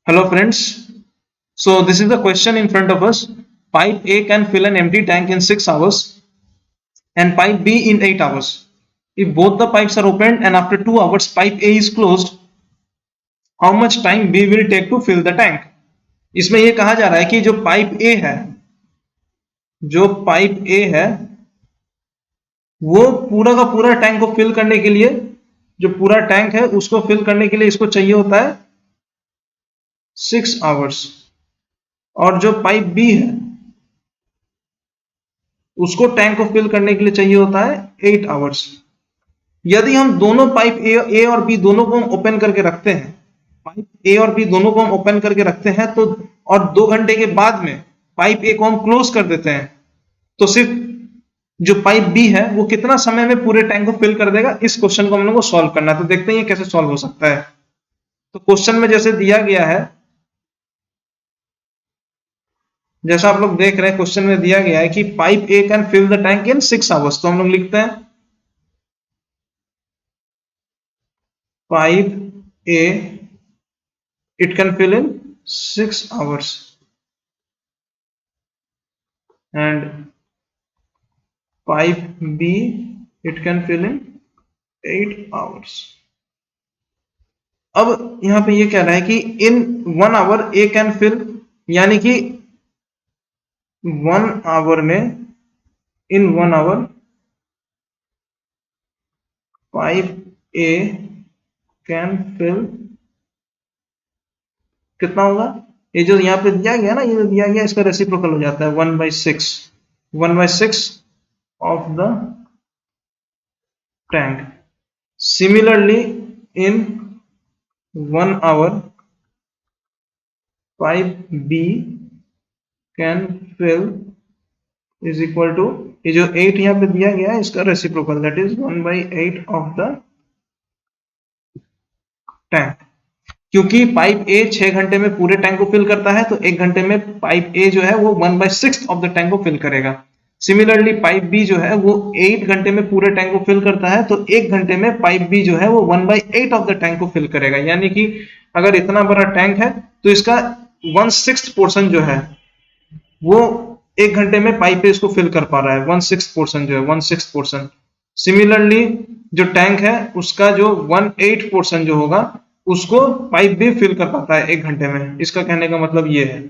Hello friends. So this is the question in front of us. Pipe A can fill an empty tank in 6 hours and pipe B in 8 hours. If both the pipes are opened and after 2 hours pipe A is closed, how much time B will take to fill the tank? इसमें ये कहा जा रहा है कि जो pipe A है वो पूरा का पूरा टैंक को फिल करने के लिए जो पूरा टैंक है उसको फिल करने के लिए इसको चाहिए होता है 6 आवर्स और जो पाइप बी है उसको टैंक को फिल करने के लिए चाहिए होता है 8 आवर्स। यदि हम दोनों पाइप ए और बी दोनों को हम ओपन करके रखते हैं, पाइप ए और बी दोनों को हम ओपन करके रखते हैं तो और 2 घंटे के बाद में पाइप ए को हम क्लोज कर देते हैं तो सिर्फ जो पाइप बी है वो कितना समय में पूरे टैंक को फिल कर देगा, इस क्वेश्चन को हम लोग को सॉल्व करना है। तो देखते हैं ये कैसे सॉल्व हो सकता है। तो क्वेश्चन में जैसे दिया गया है, जैसा आप लोग देख रहे हैं क्वेश्चन में दिया गया है कि pipe A can fill the tank in 6 hours. तो हम लोग लिखते हैं pipe A it can fill in 6 hours and pipe B it can fill in 8 hours. अब यहां पे ये कह रहा है कि in 1 hour A can fill, यानी कि 1 आवर में in 1 hour pipe A can fill कितना होगा, ये जो यहाँ पे दिया गया ना, ये जो दिया गया इसका रेसिप्रोकल हो जाता है 1/6 of the tank. Similarly in 1 hour pipe B can fill is equal to, ये जो 8 यहाँ पे दिया गया है इसका reciprocal that is 1/8 of the tank. क्योंकि पाइप ए 6 घंटे में पूरे टैंक को फिल करता है तो 1 घंटे में पाइप ए जो है वो 1/6 ऑफ द टैंक को फिल करेगा। सिमिलरली पाइप बी जो है वो 8 घंटे में पूरे टैंक को फिल करता है तो 1 घंटे में पाइप बी जो है वो 1/8 ऑफ द टैंक को फिल करेगा। यानी कि अगर इतना बड़ा टैंक है तो इसका 1/6 पोर्शन जो है वो 1 घंटे में पाइप ए इसको फिल कर पा रहा है, 1/6 पोर्शन जो है 1/6 पोर्शन। सिमिलरली जो टैंक है उसका जो 1/8 पोर्शन जो होगा उसको पाइप भी फिल कर पाता है 1 घंटे में। इसका कहने का मतलब ये है।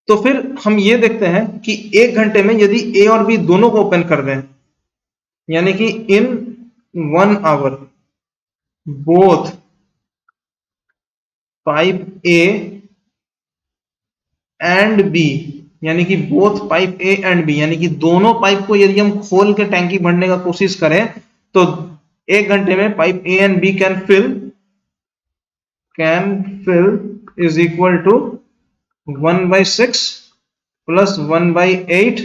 तो फिर हम ये देखते हैं कि 1 घंटे में यदि ए और बी दोनों को ओपन कर दें, यानी कि in 1 hour both pipe A and B, यानी कि both pipe A and B, यानी कि दोनों पाइप को यदि हम खोल के टैंकी भरने का कोशिश करें तो 1 घंटे में pipe A and B can fill is equal to 1/6 plus 1/8,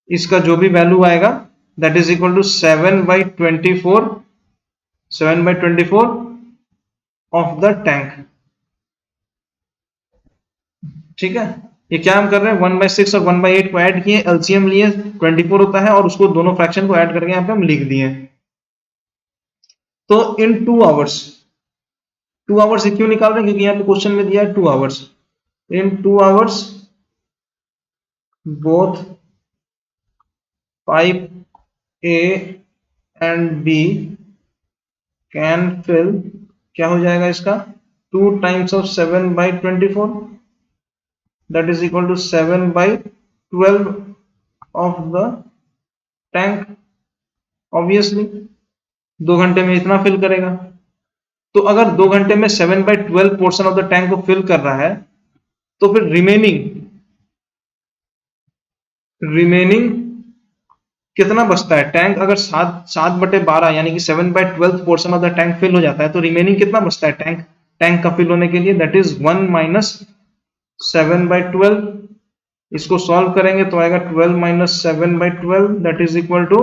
इसका जो भी वैल्यू आएगा that is equal to 7/24 of the tank. ठीक है, ये क्या हम कर रहे हैं, 1/6 और 1/8 को ऐड किए, एलसीएम लिए 24 होता है और उसको दोनों फ्रैक्शन को ऐड करके यहाँ पे हम लिख दिए। तो इन 2 आवर्स क्यों निकाल रहे हैं, क्योंकि यहाँ पे क्वेश्चन में दिया है 2 hours. In 2 hours both pipe A and B can fill, क्या हो जाएगा इसका, 2 times of 7/24 that is equal to 7/12 of the tank। Obviously 2 घंटे में इतना फिल करेगा। तो अगर 2 घंटे में 7/12 पोर्शन ऑफ द टैंक को फिल कर रहा है तो फिर रिमेनिंग कितना बचता है। टैंक अगर 7/12 यानी कि 7/12 portion of the tank fill हो जाता है तो रिमेनिंग कितना बचता है टैंक का फिल होने के लिए, दैट इज 1 - 7/12। इसको सॉल्व करेंगे तो आएगा 12 - 7/12 दैट इज इक्वल टू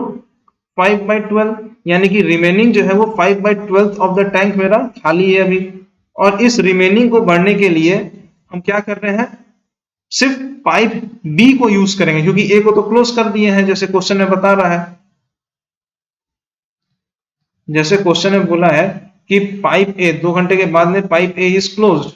5/12, यानी कि रिमेनिंग जो है वो 5/12 ऑफ द टैंक मेरा खाली है अभी। और इस रिमेनिंग को भरने के लिए हम क्या कर रहे हैं, सिर्फ पाइप बी को यूज करेंगे क्योंकि ए को तो क्लोज कर दिए हैं जैसे क्वेश्चन में बता रहा है। जैसे क्वेश्चन में बोला है कि पाइप ए 2 घंटे के बाद में पाइप ए इज क्लोज्ड,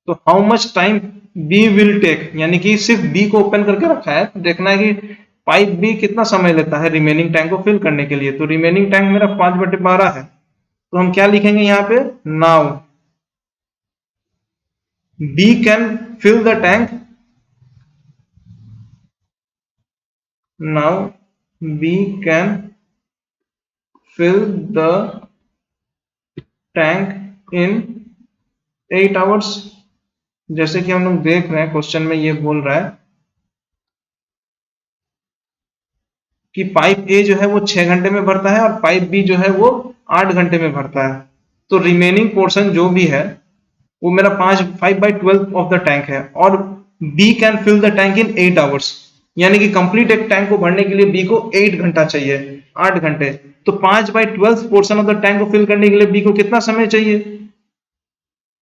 तो how much time B will take, यानी कि सिर्फ बी को ओपन करके रखा है, तो देखना है कि पाइप बी कितना समय लेता है रिमेनिंग टैंक को फिल करने के लिए। तो रिमेनिंग टैंक मेरा 5/12 है, तो हम क्या लिखेंगे यहाँ पे, now B can fill the tank, now B can fill the tank in 8 hours. जैसे कि हम लोग देख रहे हैं क्वेश्चन में ये बोल रहा है कि पाइप ए जो है वो 6 घंटे में भरता है और पाइप बी जो है वो 8 घंटे में भरता है। तो रिमेनिंग पोर्शन जो भी है वो मेरा 5/12 ऑफ द टैंक है, और B can fill the tank in 8 hours, यानी कि कंप्लीट एक टैंक को भरने के लिए बी को 8 घंटा चाहिए, 8 घंटे। तो 5/12 पोर्शन ऑफ द टैंक को फिल करने के लिए बी को कितना समय चाहिए,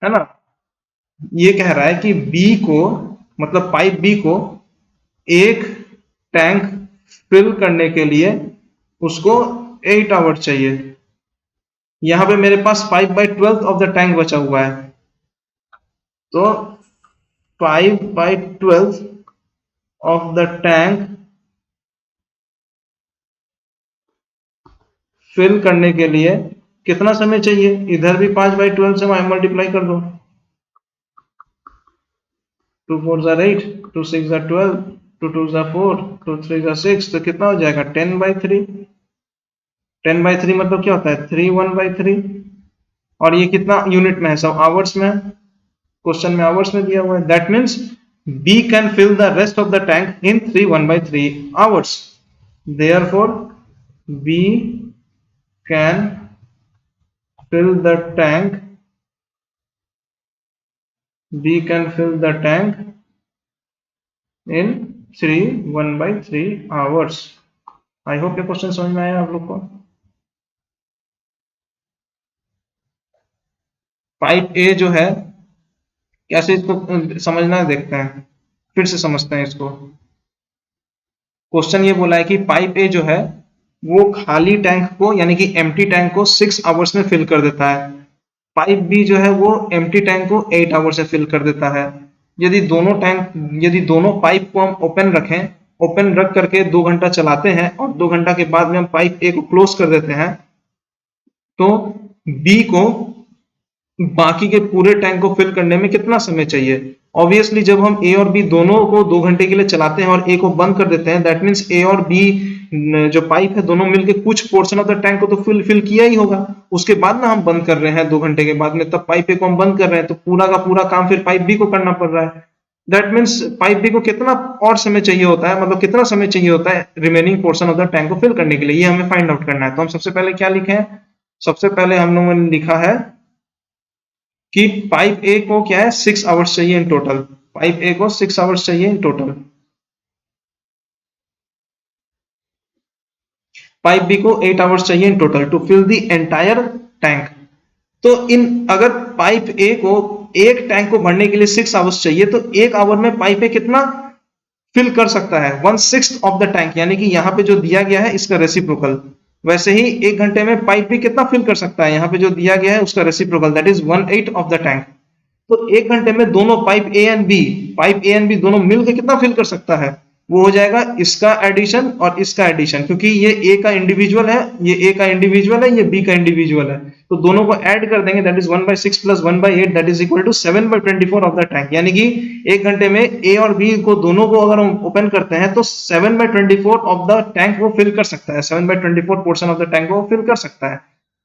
है ना। ये कह रहा है कि बी को, मतलब पाइप बी को एक टैंक फिल करने के लिए उसको 8 आवर चाहिए। यहां पे मेरे पास 5/12 ऑफ द टैंक बचा हुआ है, तो 5/12 ऑफ द टैंक फिल करने के लिए कितना समय चाहिए, इधर भी 5/12 से मल्टीप्लाई कर दो, 2 4 are 8, 2 6 are 12, 2 2 are 4, 2 3 are 6, तो कितना हो जाएगा 10/3। 10/3 मतलब क्या होता है 3 1/3, और ये कितना यूनिट में है, सब आवर्स में है, क्वेश्चन में आवर्स में दिया हुआ है। That means B can fill the rest of the tank in 3 1/3 hours, therefore B can fill the tank, B can fill the tank in 3 1/3 hours. I hope ये क्वेश्चन समझ में आया आप लोग को। पाइप ए जो है कैसे इसको समझना है देखते हैं, फिर से समझते हैं इसको। क्वेश्चन ये बोला है कि पाइप ए जो है वो खाली टैंक को, यानी कि एम्प्टी टैंक को 6 आवर्स में फिल कर देता है। पाइप बी जो है वो एम्प्टी टैंक को 8 आवर्स में फिल कर देता है। यदि दोनों पाइप को हम ओपन रखें, ओपन रख करके 2 घंटा चलाते हैं और 2 घंटा के बाद में हम पाइप ए को क्लोज कर देते हैं, तो बी को बाकी के पूरे टैंक को फिल करने में कितना समय चाहिए। ऑब्वियसली जब हम ए और बी दोनों को 2 घंटे के लिए चलाते हैं और ए को बंद कर देते हैं, दैट मीन्स ए और बी जो पाइप है दोनों मिलके कुछ पोर्शन ऑफ द टैंक को तो फिल किया ही होगा। उसके बाद ना हम बंद कर रहे हैं 2 घंटे के बाद में, तब पाइप ए को हम बंद कर रहे हैं, तो पूरा का पूरा काम फिर पाइप बी को करना पड़ रहा है। दैट मीन्स पाइप बी को कितना और समय चाहिए होता है, मतलब कितना समय चाहिए होता है remaining portion of the tank को फिल करने के लिए, ये हमें फाइंड आउट करना है। तो हम सबसे पहले क्या लिखे हैं, सबसे पहले हम लोगों ने लिखा है कि पाइप ए को क्या है 6 आवर्स चाहिए इन टोटल, पाइप ए को 6 आवर्स चाहिए इन टोटल, पाइप बी को 8 आवर्स चाहिए in total to fill the entire tank. तो इन अगर पाइप ए को एक टैंक को भरने के लिए 6 आवर्स चाहिए, तो 1 आवर में पाइप ए कितना फिल कर सकता है 1/6 ऑफ द टैंक, यानी कि यहाँ पे जो दिया गया है इसका रेसिप्रोकल। वैसे ही 1 घंटे में पाइप भी कितना फिल कर सकता है, यहाँ पे जो दिया गया है उसका reciprocal, that is 1/8 of the tank. तो 1 घंटे में दोनों पाइप ए एंड बी दोनों मिलकर कितना फिल कर सकता है, वो हो जाएगा इसका एडिशन और इसका एडिशन, क्योंकि ये ए का इंडिविजुअल है, ये ए का इंडिविजुअल है, ये बी का इंडिविजुअल है, तो दोनों को ऐड कर देंगे, that is 1/6 plus 1/8 that is equal to 7/24 of the tank. यानी कि 1 घंटे में ए और बी को दोनों को अगर हम ओपन करते हैं तो 7/24 ऑफ द टैंक वो फिल कर सकता है, 7/24 पोर्शन ऑफ द टैंक वो फिल कर सकता है।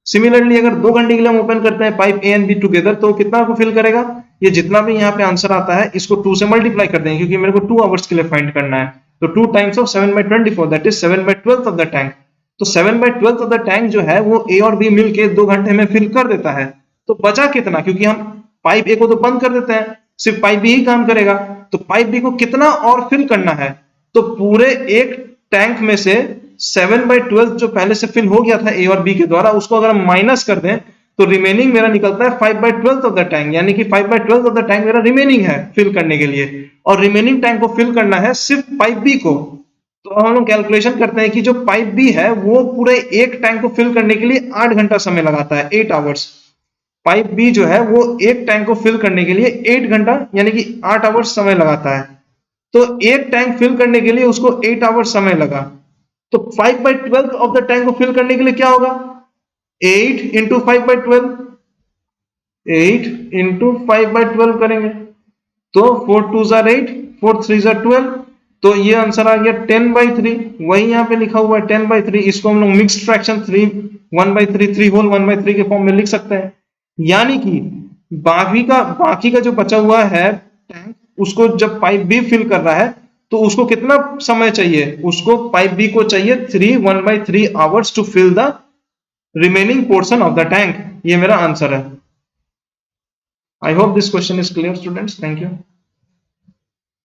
सिमिलरली अगर 2 घंटे के लिए हम ओपन करते हैं pipe A and be together, तो कितना को फिल करेगा, ये जितना भी यहाँ पे आंसर आता है इसको 2 से मल्टीप्लाई कर देंगे, क्योंकि मेरे को 2 आवर्स के लिए फाइंड करना है, तो 2 times of 7/24 that is 7/12 of the tank. तो 7/12 ऑफ द टैंक जो है वो ए और बी मिलके 2 घंटे में फिल कर देता है। तो बचा कितना, क्योंकि हम पाइप ए को तो बंद कर देते हैं, सिर्फ पाइप बी ही काम करेगा, तो पाइप बी को कितना और फिल करना है, तो पूरे एक टैंक में से 7/12 जो पहले से फिल हो गया था ए और बी के द्वारा, उसको अगर हम माइनस कर दें तो रिमेनिंग मेरा निकलता है 5/12 ऑफ द टैंक, यानी कि 5/12 ऑफ द टैंक मेरा रिमेनिंग है फिल करने के लिए, और रिमेनिंग टैंक को फिल करना है सिर्फ पाइप बी को, तो अब हम लोग कैलकुलेशन करते हैं कि जो पाइप बी है वो पूरे एक टैंक को फिल करने के लिए 8 घंटा समय लगाता है, 8 आवर्स। पाइप बी जो है वो एक टैंक को फिल करने के लिए 8 घंटा यानी कि 8 आवर्स समय लगाता है। तो एक टैंक फिल करने के लिए उसको 8 आवर्स समय लगा। तो 5/12 ऑफ द टैंक को फिल करने के लिए क्या होगा? 8 इंटू 5/12, 8 इंटू 5/12 करेंगे तो 4 2 जार 8, 4 3 जार 12। तो ये आंसर आ गया 10/3। वही यहाँ पे लिखा हुआ है 10/3। इसको हम लोग मिक्स्ड फ्रैक्शन 3 1/3 3 होल 1/3 के फॉर्म में लिख सकते हैं। यानी कि बाकी का जो बचा हुआ है टैंक, उसको जब पाइप बी फिल कर रहा है तो उसको कितना समय चाहिए? उसको पाइप बी को चाहिए 1/3 hours to fill the remaining portion of the tank. ये मेरा आंसर है। I hope this question is clear students. Thank you.